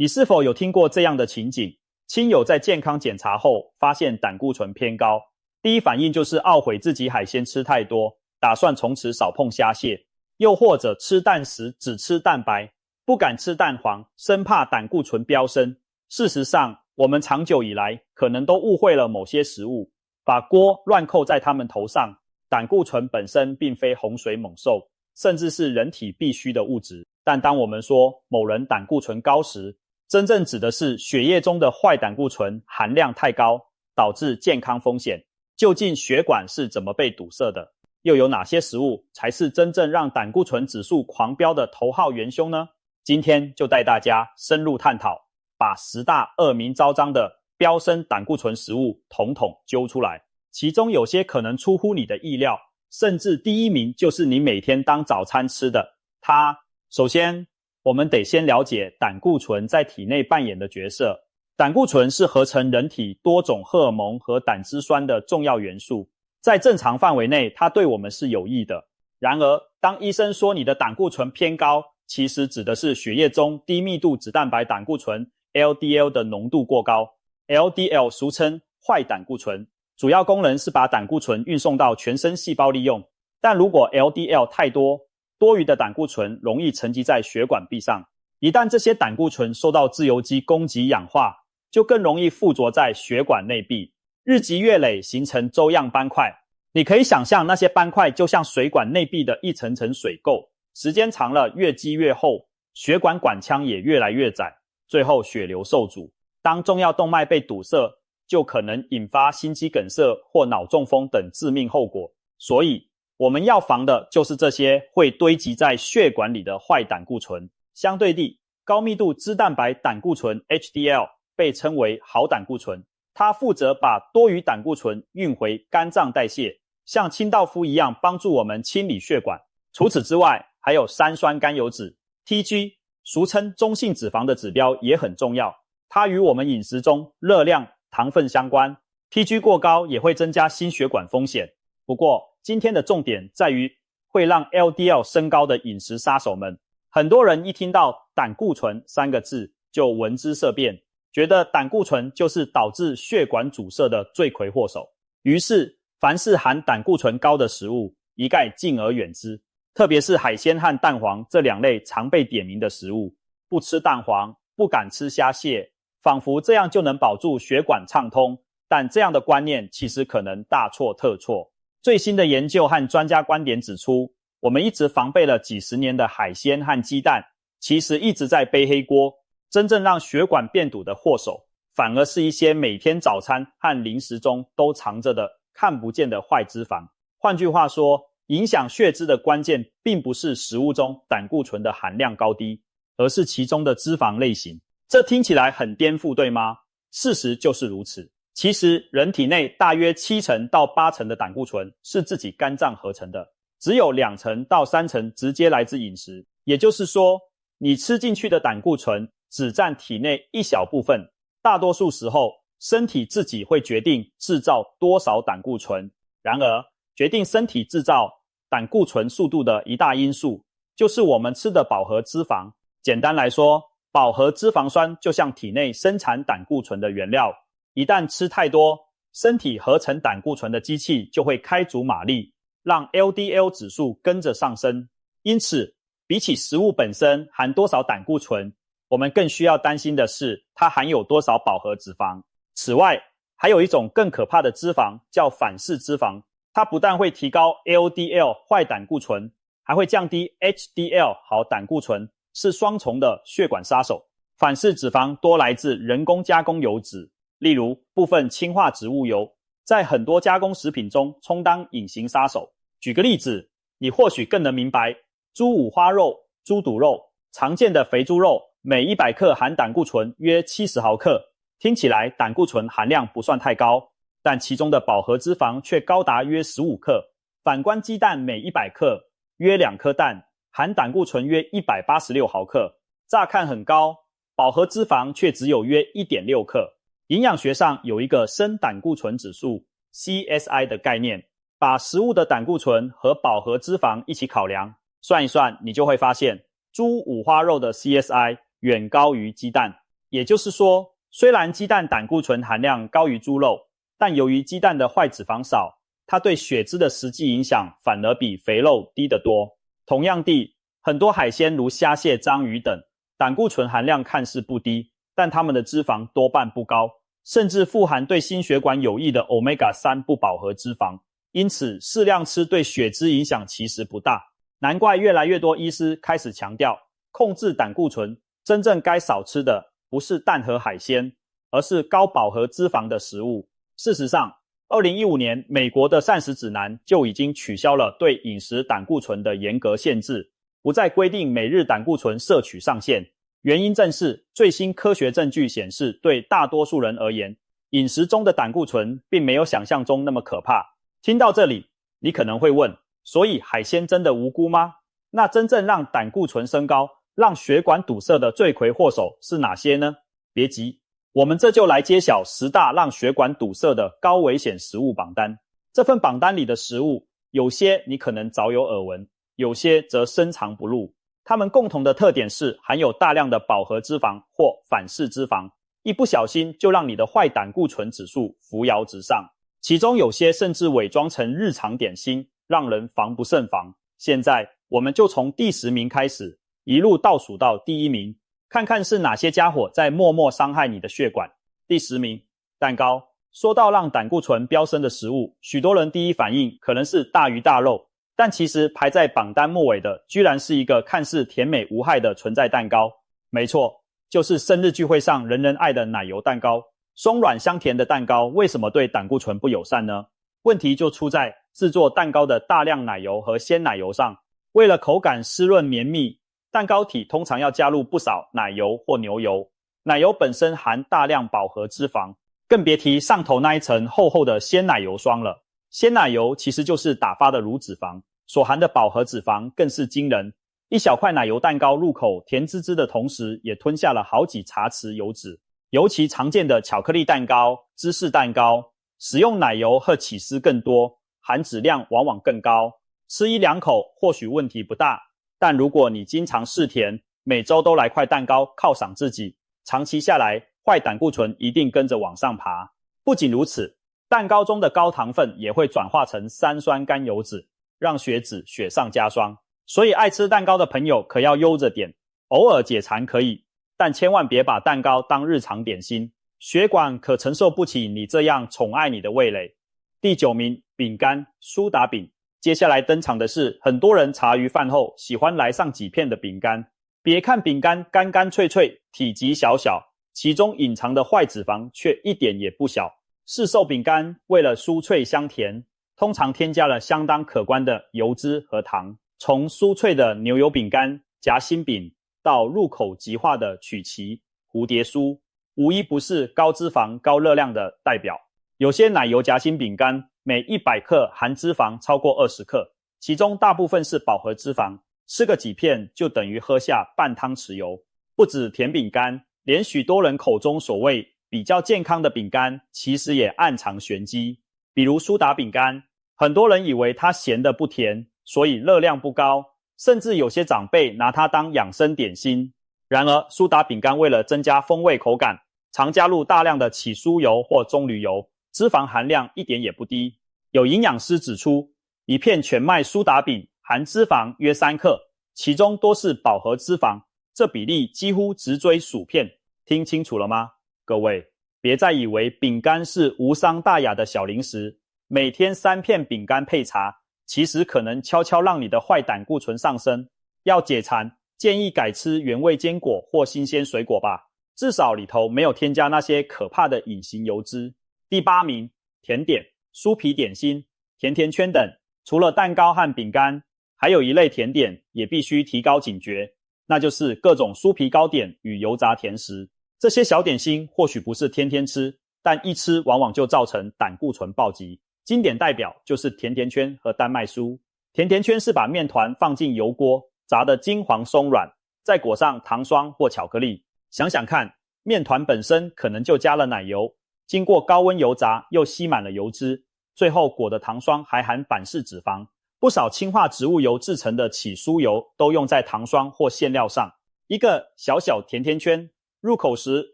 你是否有听过这样的情景？亲友在健康检查后发现胆固醇偏高，第一反应就是懊悔自己海鲜吃太多，打算从此少碰虾蟹，又或者吃蛋时只吃蛋白，不敢吃蛋黄，生怕胆固醇飙升。事实上，我们长久以来可能都误会了某些食物，把锅乱扣在他们头上。胆固醇本身并非洪水猛兽，甚至是人体必需的物质。但当我们说某人胆固醇高时，真正指的是血液中的坏胆固醇含量太高，导致健康风险。究竟血管是怎么被堵塞的？又有哪些食物才是真正让胆固醇指数狂飙的头号元凶呢？今天就带大家深入探讨，把10大恶名昭彰的飙升胆固醇食物统统揪出来。其中有些可能出乎你的意料，甚至第一名就是你每天当早餐吃的它。首先，我们得先了解胆固醇在体内扮演的角色。胆固醇是合成人体多种荷尔蒙和胆汁酸的重要元素，在正常范围内，它对我们是有益的。然而，当医生说你的胆固醇偏高，其实指的是血液中低密度脂蛋白胆固醇 LDL 的浓度过高。LDL 俗称坏胆固醇，主要功能是把胆固醇运送到全身细胞利用。但如果 LDL 太多，多余的胆固醇容易沉积在血管壁上，一旦这些胆固醇受到自由基攻击氧化，就更容易附着在血管内壁，日积月累形成粥样斑块。你可以想象那些斑块就像水管内壁的一层层水垢，时间长了越积越厚，血管管腔也越来越窄，最后血流受阻。当重要动脉被堵塞，就可能引发心肌梗塞或脑中风等致命后果。所以我们要防的就是这些会堆积在血管里的坏胆固醇。相对地，高密度脂蛋白胆固醇 HDL 被称为好胆固醇，它负责把多余胆固醇运回肝脏代谢，像清道夫一样帮助我们清理血管。除此之外，还有三酸甘油酯 TG， 俗称中性脂肪的指标也很重要，它与我们饮食中热量、糖分相关。TG 过高也会增加心血管风险。不过今天的重点在于会让 LDL 升高的饮食杀手们。很多人一听到胆固醇3个字就闻之色变，觉得胆固醇就是导致血管阻塞的罪魁祸首。于是凡是含胆固醇高的食物一概敬而远之，特别是海鲜和蛋黄这2类常被点名的食物。不吃蛋黄，不敢吃虾蟹，仿佛这样就能保住血管畅通，但这样的观念其实可能大错特错。最新的研究和专家观点指出，我们一直防备了几十年的海鲜和鸡蛋，其实一直在背黑锅。真正让血管变堵的祸首，反而是一些每天早餐和零食中都藏着的看不见的坏脂肪。换句话说，影响血脂的关键并不是食物中胆固醇的含量高低，而是其中的脂肪类型。这听起来很颠覆，对吗？事实就是如此。其实人体内大约7%到8%的胆固醇是自己肝脏合成的，只有2%到3%直接来自饮食。也就是说，你吃进去的胆固醇只占体内一小部分，大多数时候身体自己会决定制造多少胆固醇。然而，决定身体制造胆固醇速度的一大因素，就是我们吃的饱和脂肪。简单来说，饱和脂肪酸就像体内生产胆固醇的原料，一旦吃太多，身体合成胆固醇的机器就会开足马力，让 LDL 指数跟着上升。因此，比起食物本身含多少胆固醇，我们更需要担心的是它含有多少饱和脂肪。此外，还有一种更可怕的脂肪叫反式脂肪，它不但会提高 LDL 坏胆固醇，还会降低 HDL 好胆固醇，是双重的血管杀手。反式脂肪多来自人工加工油脂，例如部分氢化植物油，在很多加工食品中充当隐形杀手。举个例子，你或许更能明白，猪五花肉、猪肚肉，常见的肥猪肉每100克含胆固醇约70毫克，听起来胆固醇含量不算太高，但其中的饱和脂肪却高达约15克。反观鸡蛋每100克约2颗蛋，含胆固醇约186毫克，乍看很高，饱和脂肪却只有约 1.6 克。营养学上有一个生胆固醇指数 CSI 的概念，把食物的胆固醇和饱和脂肪一起考量，算一算你就会发现，猪五花肉的 CSI 远高于鸡蛋。也就是说，虽然鸡蛋胆固醇含量高于猪肉，但由于鸡蛋的坏脂肪少，它对血脂的实际影响反而比肥肉低得多。同样地，很多海鲜如虾蟹、章鱼等，胆固醇含量看似不低，但它们的脂肪多半不高，甚至富含对心血管有益的 Omega-3 不饱和脂肪。因此，适量吃对血脂影响其实不大。难怪越来越多医师开始强调，控制胆固醇，真正该少吃的不是蛋和海鲜，而是高饱和脂肪的食物。事实上，2015年美国的膳食指南就已经取消了对饮食胆固醇的严格限制，不再规定每日胆固醇摄取上限。原因正是最新科学证据显示，对大多数人而言，饮食中的胆固醇并没有想象中那么可怕。听到这里，你可能会问，所以海鲜真的无辜吗？那真正让胆固醇升高，让血管堵塞的罪魁祸首是哪些呢？别急，我们这就来揭晓10大让血管堵塞的高危险食物榜单。这份榜单里的食物，有些你可能早有耳闻，有些则深藏不露。它们共同的特点是含有大量的饱和脂肪或反式脂肪，一不小心就让你的坏胆固醇指数扶摇直上。其中有些甚至伪装成日常点心，让人防不胜防。现在我们就从第10名开始，一路倒数到第1名，看看是哪些家伙在默默伤害你的血管。第10名，蛋糕。说到让胆固醇飙升的食物，许多人第一反应可能是大鱼大肉，但其实排在榜单末尾的居然是一个看似甜美无害的存在蛋糕。没错，就是生日聚会上人人爱的奶油蛋糕。松软香甜的蛋糕为什么对胆固醇不友善呢？问题就出在制作蛋糕的大量奶油和鲜奶油上。为了口感湿润绵密，蛋糕体通常要加入不少奶油或牛油。奶油本身含大量饱和脂肪，更别提上头那一层厚厚的鲜奶油霜了。鲜奶油其实就是打发的乳脂肪，所含的饱和脂肪更是惊人。一小块奶油蛋糕入口甜滋滋的同时，也吞下了好几茶匙油脂。尤其常见的巧克力蛋糕、芝士蛋糕，使用奶油和起司更多，含脂量往往更高。吃1-2口或许问题不大，但如果你经常嗜甜，每周都来块蛋糕犒赏自己，长期下来，坏胆固醇一定跟着往上爬。不仅如此，蛋糕中的高糖分也会转化成3酸甘油酯，让血脂雪上加霜。所以爱吃蛋糕的朋友可要悠着点，偶尔解馋可以，但千万别把蛋糕当日常点心，血管可承受不起你这样宠爱你的味蕾。第9名，饼干，苏打饼。接下来登场的是很多人茶余饭后喜欢来上几片的饼干。别看饼干干干脆脆，体积小小，其中隐藏的坏脂肪却一点也不小。市售饼干为了酥脆香甜，通常添加了相当可观的油脂和糖。从酥脆的牛油饼干、夹心饼到入口即化的曲奇、蝴蝶酥，无一不是高脂肪、高热量的代表。有些奶油夹心饼干每100克含脂肪超过20克，其中大部分是饱和脂肪，吃个几片就等于喝下半汤匙油。不止甜饼干，连许多人口中所谓比较健康的饼干，其实也暗藏玄机。比如苏打饼干，很多人以为它咸的不甜，所以热量不高，甚至有些长辈拿它当养生点心。然而，苏打饼干为了增加风味口感，常加入大量的起酥油或棕榈油，脂肪含量一点也不低。有营养师指出，一片全麦苏打饼含脂肪约3克，其中多是饱和脂肪，这比例几乎直追薯片。听清楚了吗？各位，别再以为饼干是无伤大雅的小零食，每天3片饼干配茶，其实可能悄悄让你的坏胆固醇上升。要解馋，建议改吃原味坚果或新鲜水果吧，至少里头没有添加那些可怕的隐形油脂。第8名，甜点，酥皮点心、甜甜圈等。除了蛋糕和饼干，还有一类甜点也必须提高警觉，那就是各种酥皮糕点与油炸甜食。这些小点心或许不是天天吃，但一吃往往就造成胆固醇暴击。经典代表就是甜甜圈和丹麦酥。甜甜圈是把面团放进油锅，炸得金黄松软，再裹上糖霜或巧克力。想想看，面团本身可能就加了奶油，经过高温油炸又吸满了油脂，最后裹的糖霜还含反式脂肪。不少氢化植物油制成的起酥油都用在糖霜或馅料上。一个小小甜甜圈入口时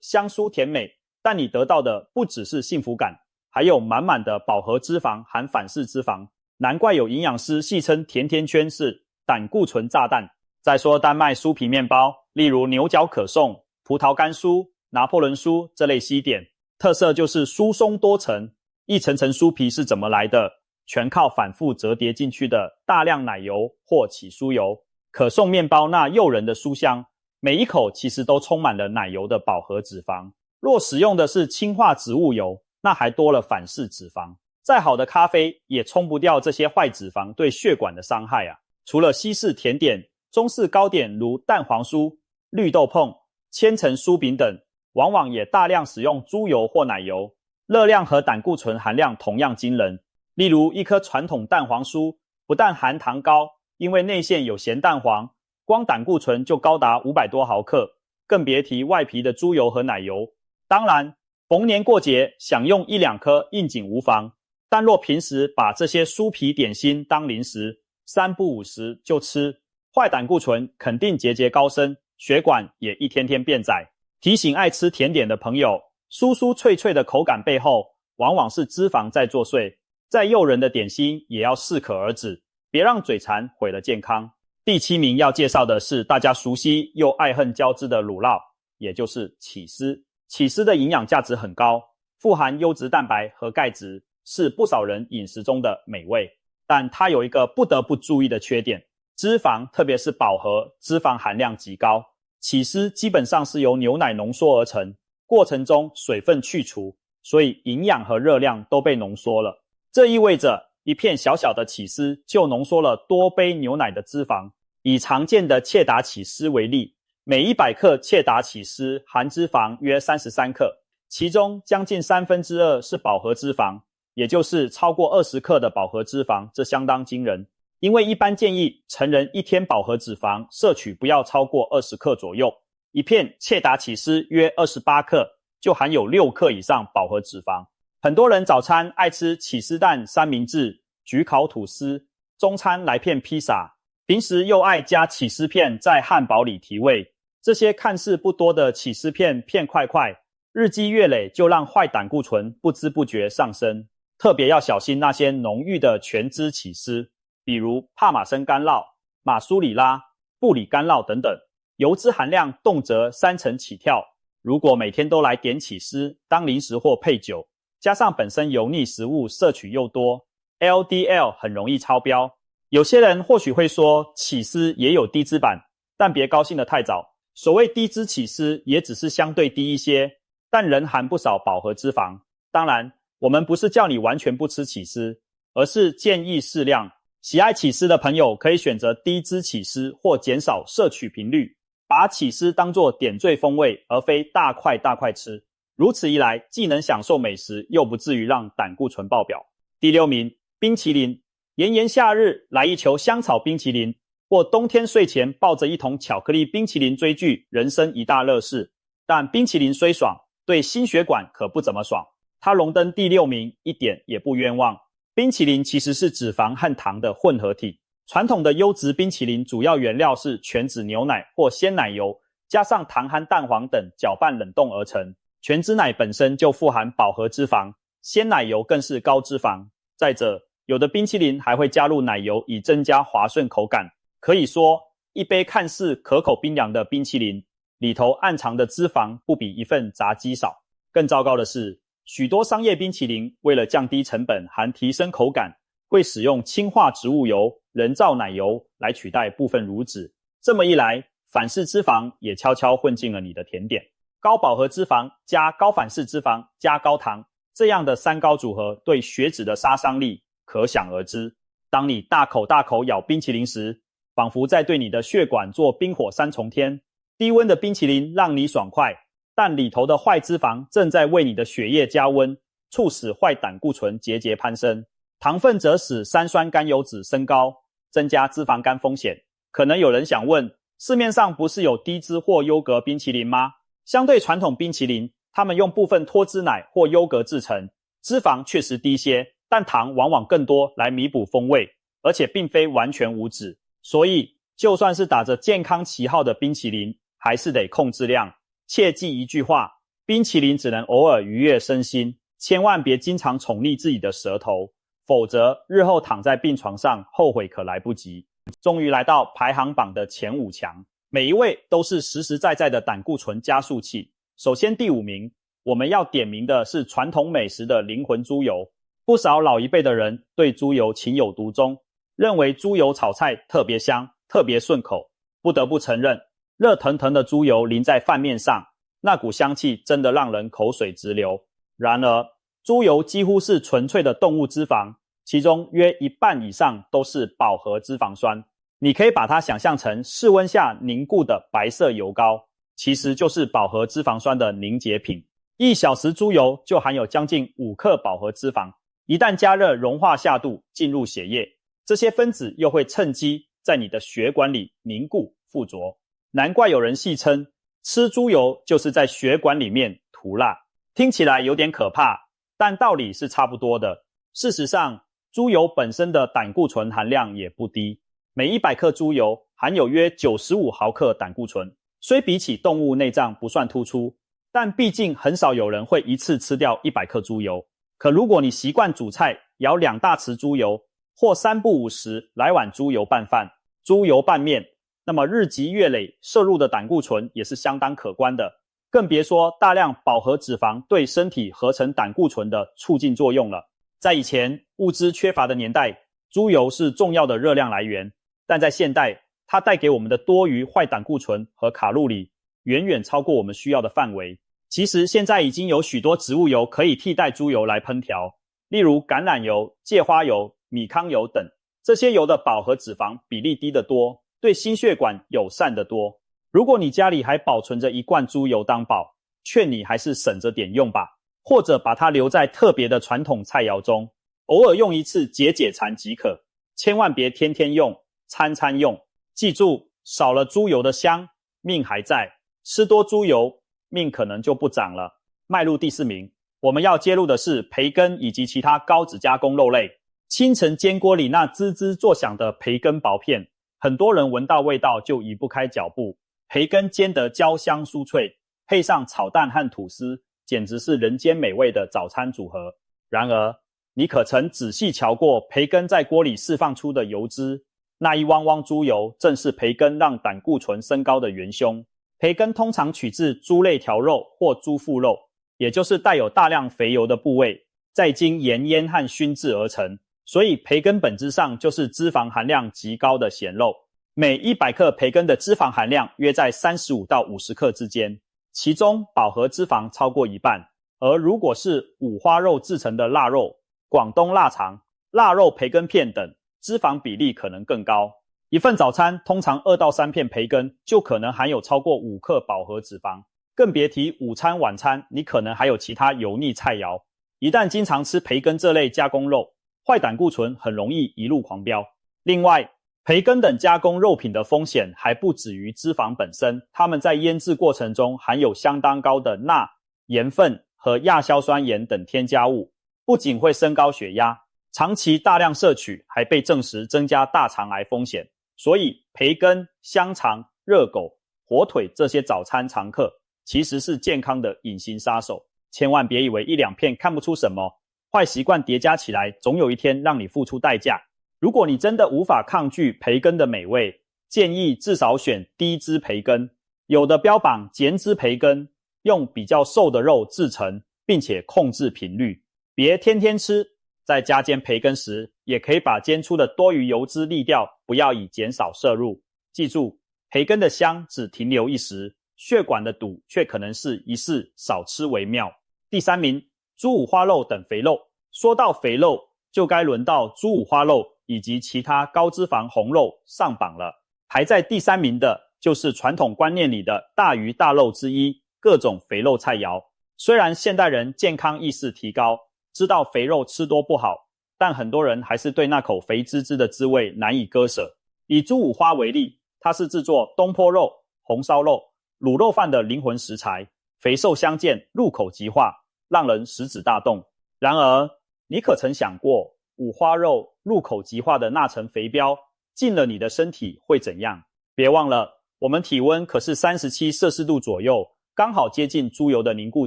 香酥甜美，但你得到的不只是幸福感，还有满满的饱和脂肪含反式脂肪，难怪有营养师戏称甜甜圈是胆固醇炸弹。再说丹麦酥皮面包，例如牛角可颂、葡萄干酥、拿破仑酥这类西点，特色就是酥松多层，一层层酥皮是怎么来的？全靠反复折叠进去的大量奶油或起酥油。可颂面包那诱人的酥香，每一口其实都充满了奶油的饱和脂肪。若使用的是氢化植物油，那还多了反式脂肪。再好的咖啡也冲不掉这些坏脂肪对血管的伤害啊！除了西式甜点，中式糕点如蛋黄酥、绿豆椪、千层酥饼等，往往也大量使用猪油或奶油，热量和胆固醇含量同样惊人。例如一颗传统蛋黄酥，不但含糖高，因为内馅有咸蛋黄，光胆固醇就高达500多毫克，更别提外皮的猪油和奶油。当然，逢年过节想用1-2颗应景无妨，但若平时把这些酥皮点心当零食，3不5时就吃，坏胆固醇肯定节节高升，血管也一天天变窄。提醒爱吃甜点的朋友，酥酥脆脆的口感背后，往往是脂肪在作祟。再诱人的点心也要适可而止，别让嘴馋毁了健康。第7名要介绍的是大家熟悉又爱恨交织的乳酪，也就是起司。起司的营养价值很高，富含优质蛋白和钙质，是不少人饮食中的美味。但它有一个不得不注意的缺点，脂肪特别是饱和脂肪含量极高。起司基本上是由牛奶浓缩而成，过程中水分去除，所以营养和热量都被浓缩了。这意味着一片小小的起司就浓缩了多杯牛奶的脂肪。以常见的切达起司为例，每100克切达起司含脂肪约33克，其中将近2/3是饱和脂肪，也就是超过20克的饱和脂肪，这相当惊人。因为一般建议成人一天饱和脂肪摄取不要超过20克左右，一片切达起司约28克，就含有6克以上饱和脂肪。很多人早餐爱吃起司蛋三明治、焗烤吐司，中餐来片披萨，平时又爱加起司片在汉堡里提味。这些看似不多的起司片片块块，日积月累就让坏胆固醇不知不觉上升。特别要小心那些浓郁的全脂起司，比如帕玛森干酪、马苏里拉、布里干酪等等，油脂含量动辄3成起跳。如果每天都来点起司当零食或配酒，加上本身油腻食物摄取又多， LDL 很容易超标。有些人或许会说起司也有低脂版，但别高兴得太早。所谓低脂起司也只是相对低一些，但仍含不少饱和脂肪。当然，我们不是叫你完全不吃起司，而是建议适量。喜爱起司的朋友可以选择低脂起司或减少摄取频率，把起司当作点缀风味，而非大块大块吃。如此一来，既能享受美食，又不至于让胆固醇爆表。第6名，冰淇淋。炎炎夏日来一球香草冰淇淋，或冬天睡前抱着一桶巧克力冰淇淋追剧，人生一大乐事。但冰淇淋虽爽，对心血管可不怎么爽。它荣登第6名，一点也不冤枉。冰淇淋其实是脂肪和糖的混合体。传统的优质冰淇淋主要原料是全脂牛奶或鲜奶油，加上糖和蛋黄等搅拌冷冻而成。全脂奶本身就富含饱和脂肪，鲜奶油更是高脂肪。再者，有的冰淇淋还会加入奶油以增加滑顺口感。可以说，一杯看似可口冰凉的冰淇淋，里头暗藏的脂肪不比一份炸鸡少。更糟糕的是，许多商业冰淇淋为了降低成本和提升口感，会使用氢化植物油、人造奶油来取代部分乳脂。这么一来，反式脂肪也悄悄混进了你的甜点。高饱和脂肪加高反式脂肪加高糖，这样的3高组合对血脂的杀伤力可想而知。当你大口大口咬冰淇淋时，仿佛在对你的血管做冰火3重天。低温的冰淇淋让你爽快，但里头的坏脂肪正在为你的血液加温，促使坏胆固醇节节攀升。糖分则使三酸甘油酯升高，增加脂肪肝风险。可能有人想问，市面上不是有低脂或优格冰淇淋吗？相对传统冰淇淋，他们用部分脱脂奶或优格制成，脂肪确实低些，但糖往往更多来弥补风味，而且并非完全无脂。所以就算是打着健康旗号的冰淇淋，还是得控制量，切记一句话，冰淇淋只能偶尔愉悦身心，千万别经常宠溺自己的舌头，否则日后躺在病床上后悔可来不及。终于来到排行榜的前5强，每一位都是实实在在的胆固醇加速器。首先第5名，我们要点名的是传统美食的灵魂猪油。不少老一辈的人对猪油情有独钟，认为猪油炒菜特别香，特别顺口。不得不承认，热腾腾的猪油淋在饭面上，那股香气真的让人口水直流。然而，猪油几乎是纯粹的动物脂肪，其中约一半以上都是饱和脂肪酸。你可以把它想象成室温下凝固的白色油膏，其实就是饱和脂肪酸的凝结品。1小时猪油就含有将近5克饱和脂肪，一旦加热融化下肚进入血液，这些分子又会趁机在你的血管里凝固附着。难怪有人戏称吃猪油就是在血管里面涂蜡。听起来有点可怕，但道理是差不多的。事实上，猪油本身的胆固醇含量也不低，每100克猪油含有约95毫克胆固醇，虽比起动物内脏不算突出，但毕竟很少有人会一次吃掉100克猪油。可如果你习惯煮菜舀2大匙猪油，或3不5时来碗猪油拌饭、猪油拌面，那么日积月累摄入的胆固醇也是相当可观的，更别说大量饱和脂肪对身体合成胆固醇的促进作用了。在以前物资缺乏的年代，猪油是重要的热量来源，但在现代，它带给我们的多余坏胆固醇和卡路里远远超过我们需要的范围。其实现在已经有许多植物油可以替代猪油来烹调，例如橄榄油、芥花油、米糠油等，这些油的饱和脂肪比例低得多，对心血管友善得多。如果你家里还保存着一罐猪油当宝，劝你还是省着点用吧，或者把它留在特别的传统菜肴中，偶尔用一次解解馋即可，千万别天天用，餐餐用。记住，少了猪油的香，命还在；吃多猪油，命可能就不长了。迈入第4名，我们要揭露的是培根以及其他高脂加工肉类。清晨煎锅里那滋滋作响的培根薄片，很多人闻到味道就移不开脚步。培根煎得焦香酥脆，配上炒蛋和吐司，简直是人间美味的早餐组合。然而，你可曾仔细瞧过培根在锅里释放出的油脂？那一汪汪猪油正是培根让胆固醇升高的元凶。培根通常取自猪肋条肉或猪腹肉，也就是带有大量肥油的部位，再经盐腌和熏制而成，所以培根本质上就是脂肪含量极高的咸肉。每100克培根的脂肪含量约在35到50克之间，其中饱和脂肪超过一半。而如果是五花肉制成的腊肉、广东腊肠、腊肉培根片等，脂肪比例可能更高。一份早餐通常2到3片培根就可能含有超过5克饱和脂肪，更别提午餐晚餐你可能还有其他油腻菜肴。一旦经常吃培根这类加工肉，坏胆固醇很容易一路狂飙。另外，培根等加工肉品的风险还不止于脂肪本身，它们在腌制过程中含有相当高的钠、盐分和亚硝酸盐等添加物，不仅会升高血压，长期大量摄取还被证实增加大肠癌风险。所以培根、香肠、热狗、火腿这些早餐常客其实是健康的隐形杀手，千万别以为1-2片看不出什么，坏习惯叠加起来，总有一天让你付出代价。如果你真的无法抗拒培根的美味，建议至少选低脂培根，有的标榜减脂培根，用比较瘦的肉制成，并且控制频率，别天天吃。在加煎培根时，也可以把煎出的多余油脂沥掉，不要以减少摄入。记住，培根的香只停留一时，血管的堵却可能是一世少吃为妙。第3名，猪五花肉等肥肉。说到肥肉，就该轮到猪五花肉以及其他高脂肪红肉上榜了。排在第3名的就是传统观念里的大鱼大肉之一，各种肥肉菜肴。虽然现代人健康意识提高，知道肥肉吃多不好，但很多人还是对那口肥滋滋的滋味难以割舍。以猪五花为例，它是制作东坡肉、红烧肉、卤肉饭的灵魂食材，肥瘦相间，入口即化，让人食指大动。然而，你可曾想过，五花肉入口即化的那层肥膘进了你的身体会怎样？别忘了，我们体温可是37摄氏度左右，刚好接近猪油的凝固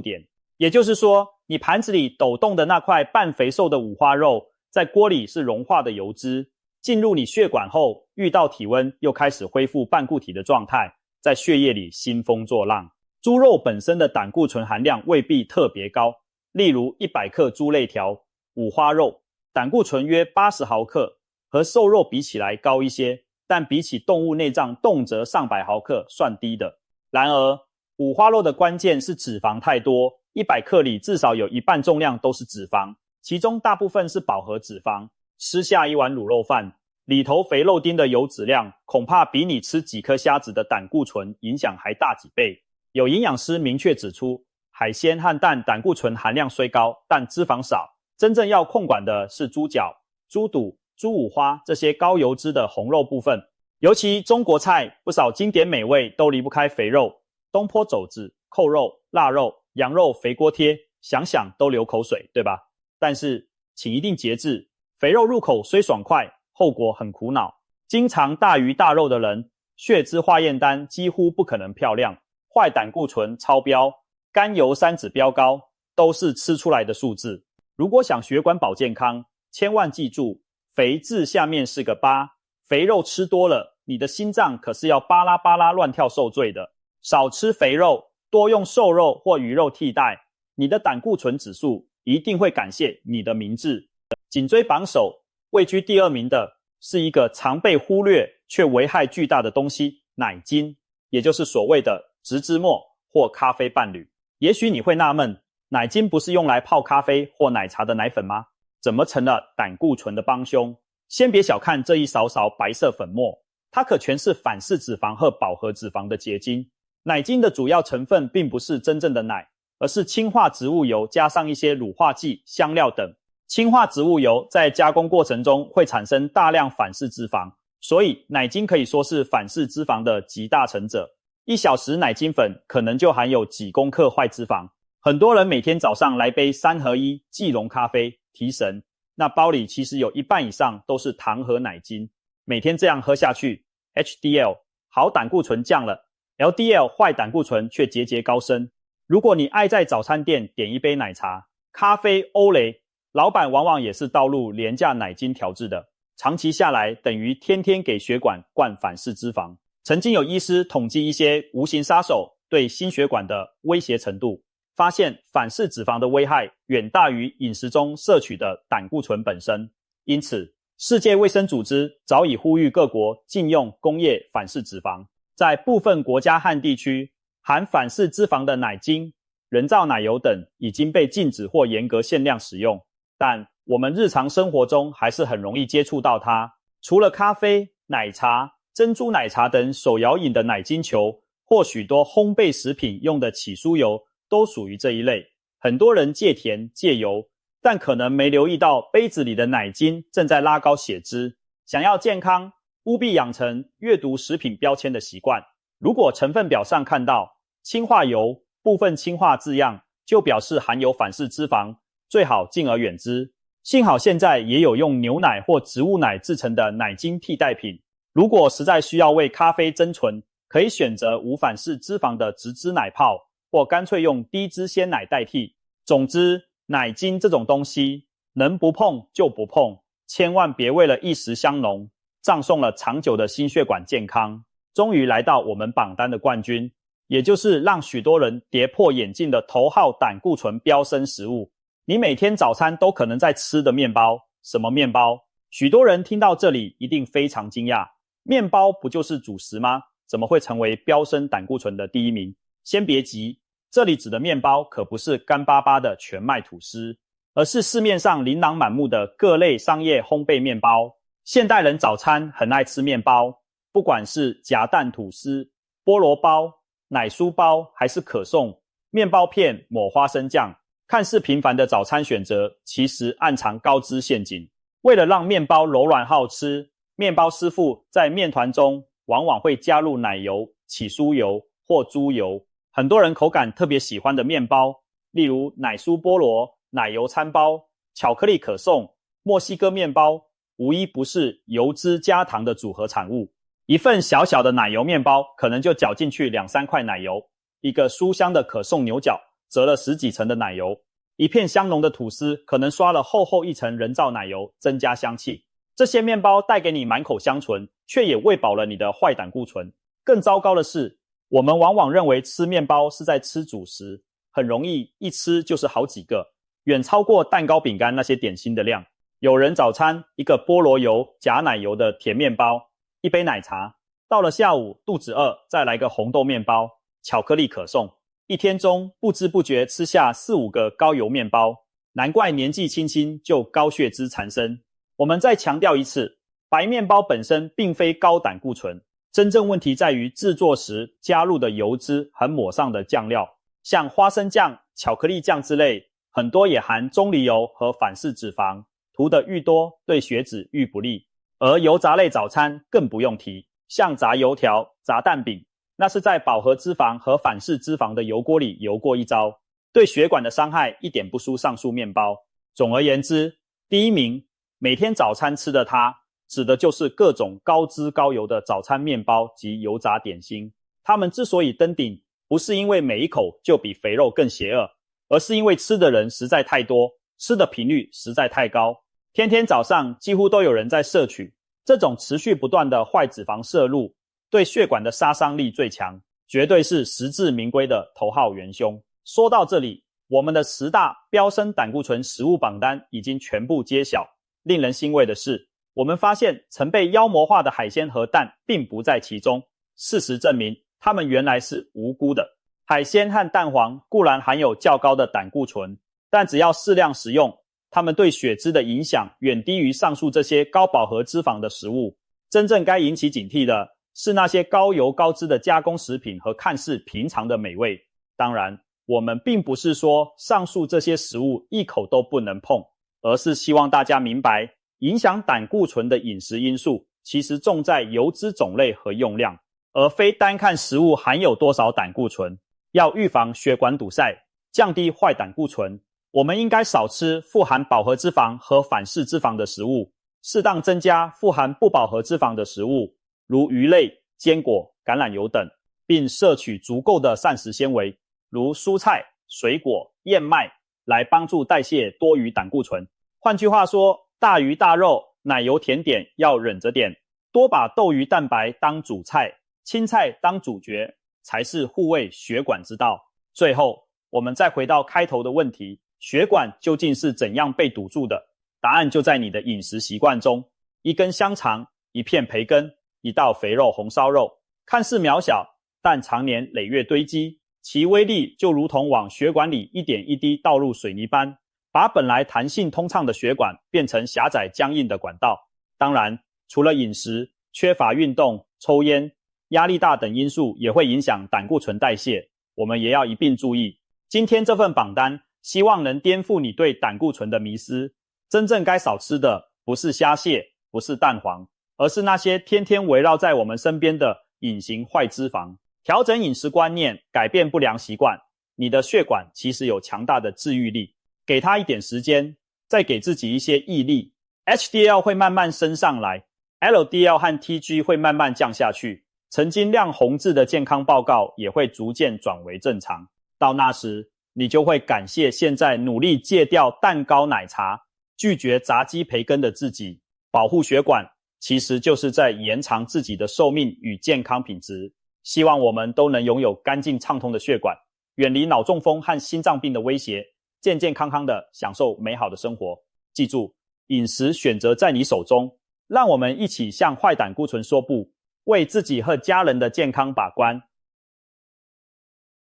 点。也就是说，你盘子里抖动的那块半肥瘦的五花肉，在锅里是融化的油脂，进入你血管后，遇到体温又开始恢复半固体的状态，在血液里兴风作浪。猪肉本身的胆固醇含量未必特别高，例如100克猪肋条、五花肉，胆固醇约80毫克，和瘦肉比起来高一些，但比起动物内脏动辄上百毫克算低的。然而，五花肉的关键是脂肪太多，100克里至少有一半重量都是脂肪，其中大部分是饱和脂肪。吃下一碗卤肉饭，里头肥肉丁的油脂量恐怕比你吃几颗虾子的胆固醇影响还大几倍。有营养师明确指出，海鲜和蛋胆固醇含量虽高，但脂肪少，真正要控管的是猪脚、猪肚、猪五花这些高油脂的红肉部分。尤其中国菜不少经典美味都离不开肥肉，东坡肘子、扣肉、腊肉、羊肉肥锅贴，想想都流口水，对吧？但是请一定节制，肥肉入口虽爽快，后果很苦恼。经常大鱼大肉的人，血脂化验单几乎不可能漂亮，坏胆固醇超标，甘油三酯标高，都是吃出来的数字。如果想血管保健康，千万记住，肥字下面是个八，肥肉吃多了，你的心脏可是要巴拉巴拉乱跳受罪的。少吃肥肉，多用瘦肉或鱼肉替代，你的胆固醇指数一定会感谢你的明智。紧追榜首，位居第2名的是一个常被忽略却危害巨大的东西——奶精，也就是所谓的植脂末或咖啡伴侣。也许你会纳闷，奶精不是用来泡咖啡或奶茶的奶粉吗？怎么成了胆固醇的帮凶？先别小看这一勺勺白色粉末，它可全是反式脂肪和饱和脂肪的结晶。奶精的主要成分并不是真正的奶，而是氢化植物油加上一些乳化剂、香料等。氢化植物油在加工过程中会产生大量反式脂肪，所以奶精可以说是反式脂肪的集大成者。1小时奶精粉可能就含有几公克坏脂肪。很多人每天早上来杯3合1即溶咖啡提神，那包里其实有一半以上都是糖和奶精。每天这样喝下去， HDL 好胆固醇降了， LDL 坏胆固醇却节节高升。如果你爱在早餐店点一杯奶茶、咖啡、欧蕾，老板往往也是倒入廉价奶精调制的，长期下来等于天天给血管灌反式脂肪。曾经有医师统计一些无形杀手对心血管的威胁程度，发现反式脂肪的危害远大于饮食中摄取的胆固醇本身。因此，世界卫生组织早已呼吁各国禁用工业反式脂肪。在部分国家和地区，含反式脂肪的奶精、人造奶油等已经被禁止或严格限量使用，但我们日常生活中还是很容易接触到它。除了咖啡、奶茶、珍珠奶茶等手摇饮的奶精球，或许多烘焙食品用的起酥油都属于这一类。很多人戒甜戒油，但可能没留意到杯子里的奶精正在拉高血脂。想要健康，务必养成阅读食品标签的习惯。如果成分表上看到氢化油、部分氢化字样，就表示含有反式脂肪，最好敬而远之。幸好现在也有用牛奶或植物奶制成的奶精替代品。如果实在需要为咖啡增醇，可以选择无反式脂肪的植脂奶泡，或干脆用低脂鲜奶代替。总之，奶精这种东西能不碰就不碰，千万别为了一时香浓，葬送了长久的心血管健康。终于来到我们榜单的冠军，也就是让许多人跌破眼镜的头号胆固醇飙升食物。你每天早餐都可能在吃的面包。什么面包？许多人听到这里一定非常惊讶，面包不就是主食吗？怎么会成为飙升胆固醇的第1名？先别急，这里指的面包可不是干巴巴的全麦吐司，而是市面上琳琅满目的各类商业烘焙面包。现代人早餐很爱吃面包，不管是夹蛋吐司、菠萝包、奶酥包还是可颂、面包片抹花生酱，看似平凡的早餐选择，其实暗藏高脂陷阱。为了让面包柔软好吃，面包师傅在面团中往往会加入奶油、起酥油或猪油。很多人口感特别喜欢的面包，例如奶酥菠萝、奶油餐包、巧克力可颂、墨西哥面包，无一不是油脂加糖的组合产物。一份小小的奶油面包可能就搅进去2-3块奶油，一个酥香的可颂牛角折了10几层的奶油，一片香浓的吐司可能刷了厚厚一层人造奶油，增加香气。这些面包带给你满口香醇，却也喂饱了你的坏胆固醇。更糟糕的是，我们往往认为吃面包是在吃主食，很容易一吃就是好几个，远超过蛋糕饼干那些点心的量。有人早餐一个菠萝油夹奶油的甜面包，一杯奶茶，到了下午肚子饿再来个红豆面包、巧克力可颂，一天中不知不觉吃下4、5个高油面包，难怪年纪轻轻就高血脂缠身。我们再强调一次，白面包本身并非高胆固醇，真正问题在于制作时加入的油脂和抹上的酱料，像花生酱、巧克力酱之类，很多也含棕榈油和反式脂肪，涂得愈多对血脂愈不利。而油炸类早餐更不用提，像炸油条、炸蛋饼，那是在饱和脂肪和反式脂肪的油锅里油过一遭，对血管的伤害一点不输上述面包。总而言之，第一名每天早餐吃的它，指的就是各种高脂高油的早餐面包及油炸点心。它们之所以登顶，不是因为每一口就比肥肉更邪恶，而是因为吃的人实在太多，吃的频率实在太高，天天早上几乎都有人在摄取。这种持续不断的坏脂肪摄入，对血管的杀伤力最强，绝对是实至名归的头号元凶。说到这里，我们的10大飙升胆固醇食物榜单已经全部揭晓。令人欣慰的是，我们发现曾被妖魔化的海鲜和蛋并不在其中。事实证明，它们原来是无辜的。海鲜和蛋黄固然含有较高的胆固醇，但只要适量食用，它们对血脂的影响远低于上述这些高饱和脂肪的食物。真正该引起警惕的是那些高油高脂的加工食品和看似平常的美味。当然，我们并不是说上述这些食物一口都不能碰，而是希望大家明白，影响胆固醇的饮食因素其实重在油脂种类和用量，而非单看食物含有多少胆固醇。要预防血管堵塞，降低坏胆固醇，我们应该少吃富含饱和脂肪和反式脂肪的食物，适当增加富含不饱和脂肪的食物，如鱼类、坚果、橄榄油等，并摄取足够的膳食纤维，如蔬菜、水果、燕麦，来帮助代谢多余胆固醇。换句话说，大鱼大肉、奶油甜点要忍着点，多把豆鱼蛋白当主菜，青菜当主角，才是护卫血管之道。最后，我们再回到开头的问题，血管究竟是怎样被堵住的？答案就在你的饮食习惯中。一根香肠、一片培根、一道肥肉红烧肉，看似渺小，但长年累月堆积，其威力就如同往血管里一点一滴倒入水泥般，把本来弹性通畅的血管变成狭窄僵硬的管道。当然，除了饮食，缺乏运动、抽烟、压力大等因素也会影响胆固醇代谢，我们也要一并注意。今天这份榜单希望能颠覆你对胆固醇的迷思，真正该少吃的不是虾蟹，不是蛋黄，而是那些天天围绕在我们身边的隐形坏脂肪。调整饮食观念，改变不良习惯，你的血管其实有强大的治愈力。给它一点时间，再给自己一些毅力， HDL 会慢慢升上来， LDL 和 TG 会慢慢降下去，曾经亮红字的健康报告也会逐渐转为正常。到那时，你就会感谢现在努力戒掉蛋糕奶茶、拒绝炸鸡培根的自己。保护血管其实就是在延长自己的寿命与健康品质。希望我们都能拥有干净畅通的血管，远离脑中风和心脏病的威胁，健健康康的享受美好的生活。记住，饮食选择在你手中，让我们一起向坏胆固醇说不，为自己和家人的健康把关。